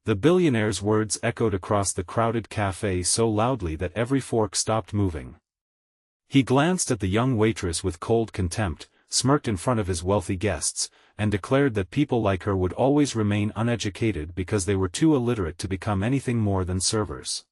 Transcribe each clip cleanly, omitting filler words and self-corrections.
The billionaire's words echoed across the crowded cafe so loudly that every fork stopped moving. He glanced at the young waitress with cold contempt, smirked in front of his wealthy guests, and declared that people like her would always remain uneducated because they were too illiterate to become anything more than servers.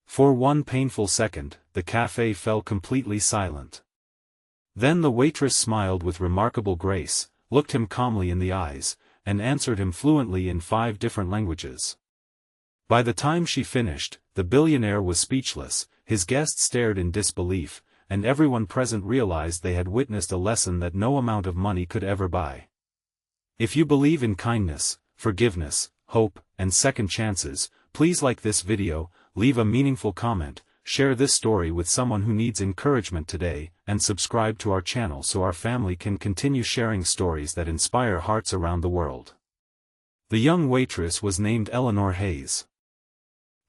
For one painful second, the cafe fell completely silent. Then the waitress smiled with remarkable grace, looked him calmly in the eyes, and answered him fluently in 5 different languages. By the time she finished, the billionaire was speechless, his guests stared in disbelief, and everyone present realized they had witnessed a lesson that no amount of money could ever buy. If you believe in kindness, forgiveness, hope, and second chances, please like this video, leave a meaningful comment, share this story with someone who needs encouragement today, and subscribe to our channel so our family can continue sharing stories that inspire hearts around the world. The young waitress was named Eleanor Hayes.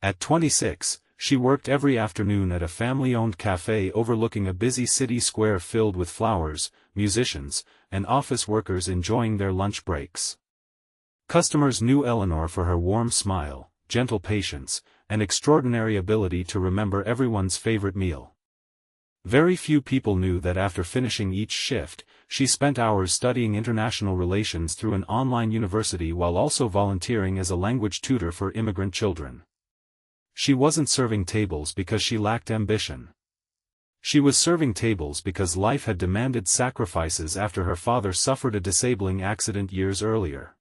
At 26, she worked every afternoon at a family-owned cafe overlooking a busy city square filled with flowers, musicians, and office workers enjoying their lunch breaks. Customers knew Eleanor for her warm smile, gentle patience, and extraordinary ability to remember everyone's favorite meal. Very few people knew that after finishing each shift, she spent hours studying international relations through an online university while also volunteering as a language tutor for immigrant children. She wasn't serving tables because she lacked ambition. She was serving tables because life had demanded sacrifices after her father suffered a disabling accident years earlier.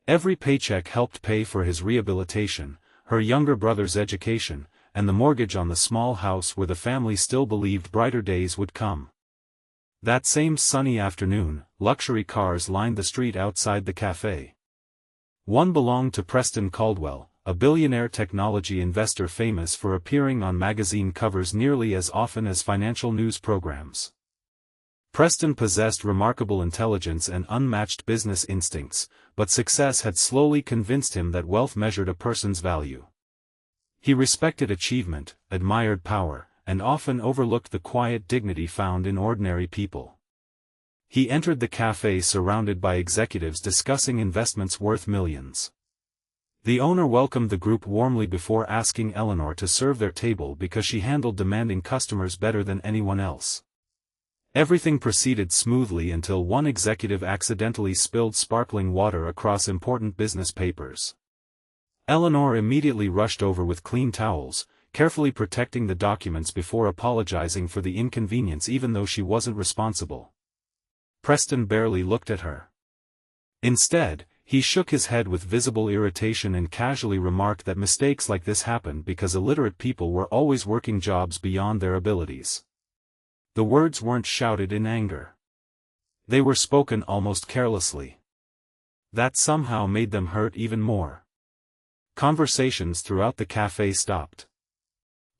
Every paycheck helped pay for his rehabilitation, her younger brother's education, and the mortgage on the small house where the family still believed brighter days would come. That same sunny afternoon, luxury cars lined the street outside the cafe. One belonged to Preston Caldwell, a billionaire technology investor famous for appearing on magazine covers nearly as often as financial news programs. Preston possessed remarkable intelligence and unmatched business instincts, but success had slowly convinced him that wealth measured a person's value. He respected achievement, admired power, and often overlooked the quiet dignity found in ordinary people. He entered the cafe surrounded by executives discussing investments worth millions. The owner welcomed the group warmly before asking Eleanor to serve their table because she handled demanding customers better than anyone else. Everything proceeded smoothly until one executive accidentally spilled sparkling water across important business papers. Eleanor immediately rushed over with clean towels, carefully protecting the documents before apologizing for the inconvenience even though she wasn't responsible. Preston barely looked at her. Instead, he shook his head with visible irritation and casually remarked that mistakes like this happened because illiterate people were always working jobs beyond their abilities. The words weren't shouted in anger. They were spoken almost carelessly. That somehow made them hurt even more. Conversations throughout the cafe stopped.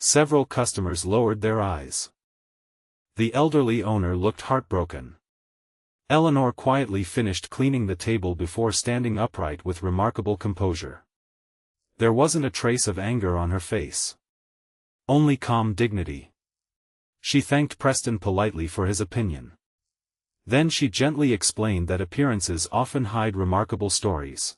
Several customers lowered their eyes. The elderly owner looked heartbroken. Eleanor quietly finished cleaning the table before standing upright with remarkable composure. There wasn't a trace of anger on her face. Only calm dignity. She thanked Preston politely for his opinion. Then she gently explained that appearances often hide remarkable stories.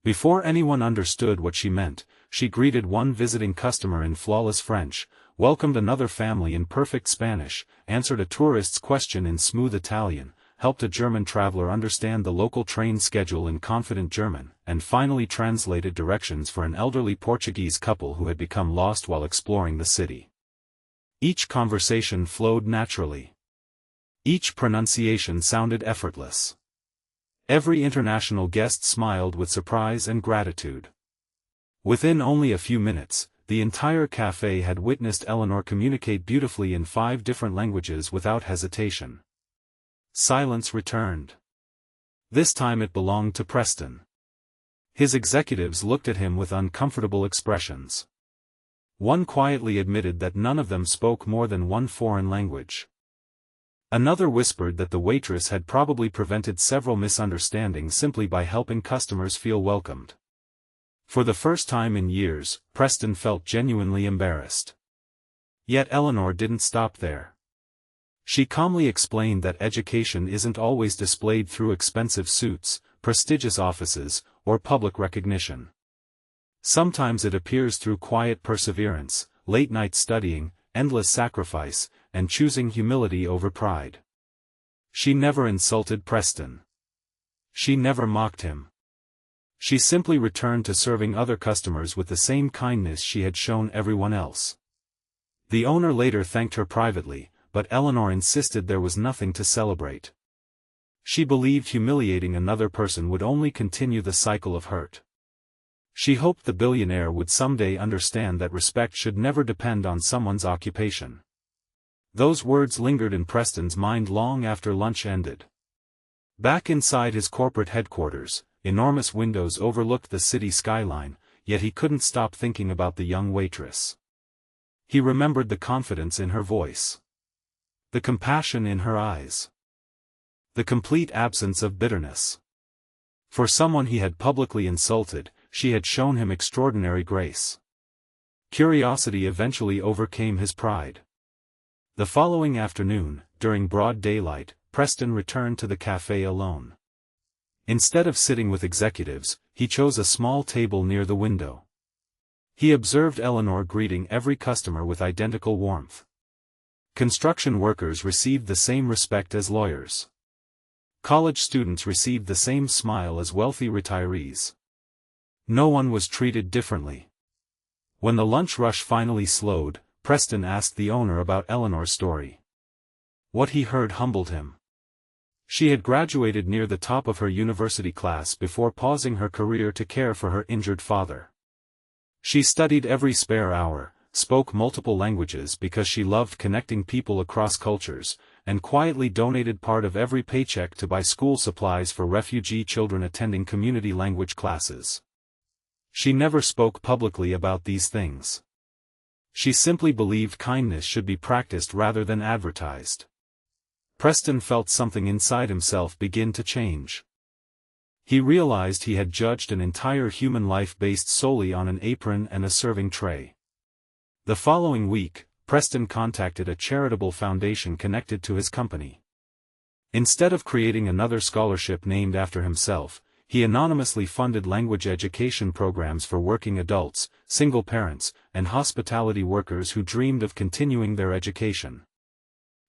Before anyone understood what she meant, she greeted one visiting customer in flawless French, welcomed another family in perfect Spanish, answered a tourist's question in smooth Italian, helped a German traveler understand the local train schedule in confident German, and finally translated directions for an elderly Portuguese couple who had become lost while exploring the city. Each conversation flowed naturally. Each pronunciation sounded effortless. Every international guest smiled with surprise and gratitude. Within only a few minutes, the entire cafe had witnessed Eleanor communicate beautifully in 5 different languages without hesitation. Silence returned. This time it belonged to Preston. His executives looked at him with uncomfortable expressions. One quietly admitted that none of them spoke more than one foreign language. Another whispered that the waitress had probably prevented several misunderstandings simply by helping customers feel welcomed. For the first time in years, Preston felt genuinely embarrassed. Yet Eleanor didn't stop there. She calmly explained that education isn't always displayed through expensive suits, prestigious offices, or public recognition. Sometimes it appears through quiet perseverance, late-night studying, endless sacrifice, and choosing humility over pride. She never insulted Preston. She never mocked him. She simply returned to serving other customers with the same kindness she had shown everyone else. The owner later thanked her privately, but Eleanor insisted there was nothing to celebrate. She believed humiliating another person would only continue the cycle of hurt. She hoped the billionaire would someday understand that respect should never depend on someone's occupation. Those words lingered in Preston's mind long after lunch ended. Back inside his corporate headquarters, enormous windows overlooked the city skyline, yet he couldn't stop thinking about the young waitress. He remembered the confidence in her voice, the compassion in her eyes, the complete absence of bitterness. For someone he had publicly insulted, she had shown him extraordinary grace. Curiosity eventually overcame his pride. The following afternoon, during broad daylight, Preston returned to the cafe alone. Instead of sitting with executives, he chose a small table near the window. He observed Eleanor greeting every customer with identical warmth. Construction workers received the same respect as lawyers. College students received the same smile as wealthy retirees. No one was treated differently. When the lunch rush finally slowed, Preston asked the owner about Eleanor's story. What he heard humbled him. She had graduated near the top of her university class before pausing her career to care for her injured father. She studied every spare hour, spoke multiple languages because she loved connecting people across cultures, and quietly donated part of every paycheck to buy school supplies for refugee children attending community language classes. She never spoke publicly about these things. She simply believed kindness should be practiced rather than advertised. Preston felt something inside himself begin to change. He realized he had judged an entire human life based solely on an apron and a serving tray. The following week, Preston contacted a charitable foundation connected to his company. Instead of creating another scholarship named after himself, he anonymously funded language education programs for working adults, single parents, and hospitality workers who dreamed of continuing their education.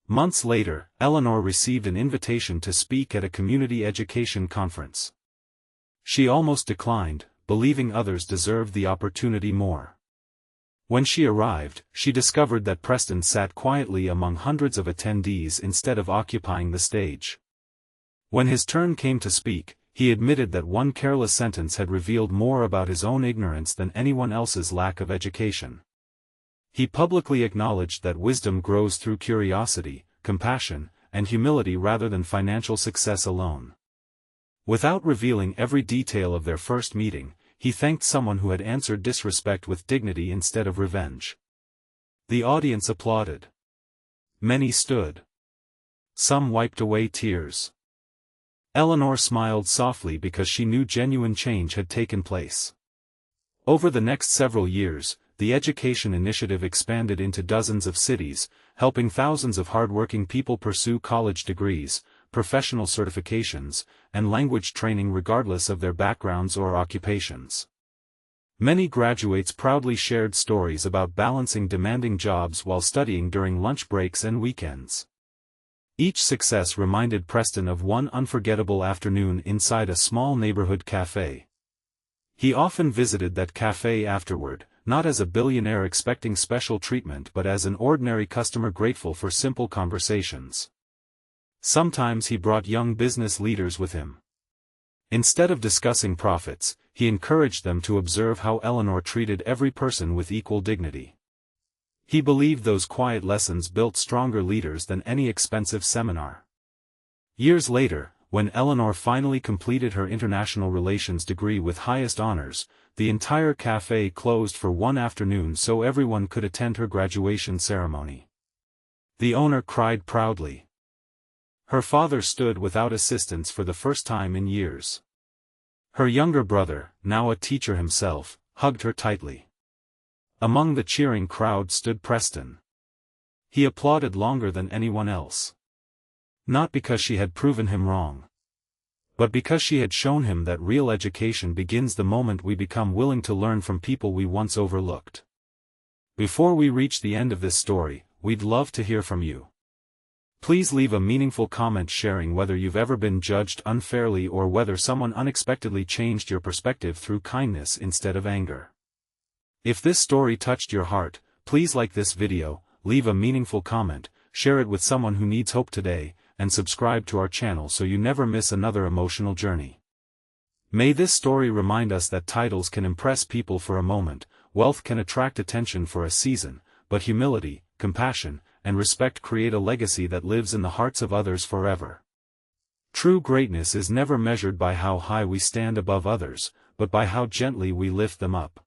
Months later, Eleanor received an invitation to speak at a community education conference. She almost declined, believing others deserved the opportunity more. When she arrived, she discovered that Preston sat quietly among hundreds of attendees instead of occupying the stage. When his turn came to speak, he admitted that one careless sentence had revealed more about his own ignorance than anyone else's lack of education. He publicly acknowledged that wisdom grows through curiosity, compassion, and humility rather than financial success alone. Without revealing every detail of their first meeting, he thanked someone who had answered disrespect with dignity instead of revenge. The audience applauded. Many stood. Some wiped away tears. Eleanor smiled softly because she knew genuine change had taken place. Over the next several years, the education initiative expanded into dozens of cities, helping thousands of hardworking people pursue college degrees, professional certifications, and language training regardless of their backgrounds or occupations. Many graduates proudly shared stories about balancing demanding jobs while studying during lunch breaks and weekends. Each success reminded Preston of one unforgettable afternoon inside a small neighborhood cafe. He often visited that cafe afterward, not as a billionaire expecting special treatment but as an ordinary customer grateful for simple conversations. Sometimes he brought young business leaders with him. Instead of discussing profits, he encouraged them to observe how Eleanor treated every person with equal dignity. He believed those quiet lessons built stronger leaders than any expensive seminar. Years later, when Eleanor finally completed her international relations degree with highest honors, the entire cafe closed for one afternoon so everyone could attend her graduation ceremony. The owner cried proudly. Her father stood without assistance for the first time in years. Her younger brother, now a teacher himself, hugged her tightly. Among the cheering crowd stood Preston. He applauded longer than anyone else. Not because she had proven him wrong, but because she had shown him that real education begins the moment we become willing to learn from people we once overlooked. Before we reach the end of this story, we'd love to hear from you. Please leave a meaningful comment sharing whether you've ever been judged unfairly or whether someone unexpectedly changed your perspective through kindness instead of anger. If this story touched your heart, please like this video, leave a meaningful comment, share it with someone who needs hope today, and subscribe to our channel so you never miss another emotional journey. May this story remind us that titles can impress people for a moment, wealth can attract attention for a season, but humility, compassion, and respect create a legacy that lives in the hearts of others forever. True greatness is never measured by how high we stand above others, but by how gently we lift them up.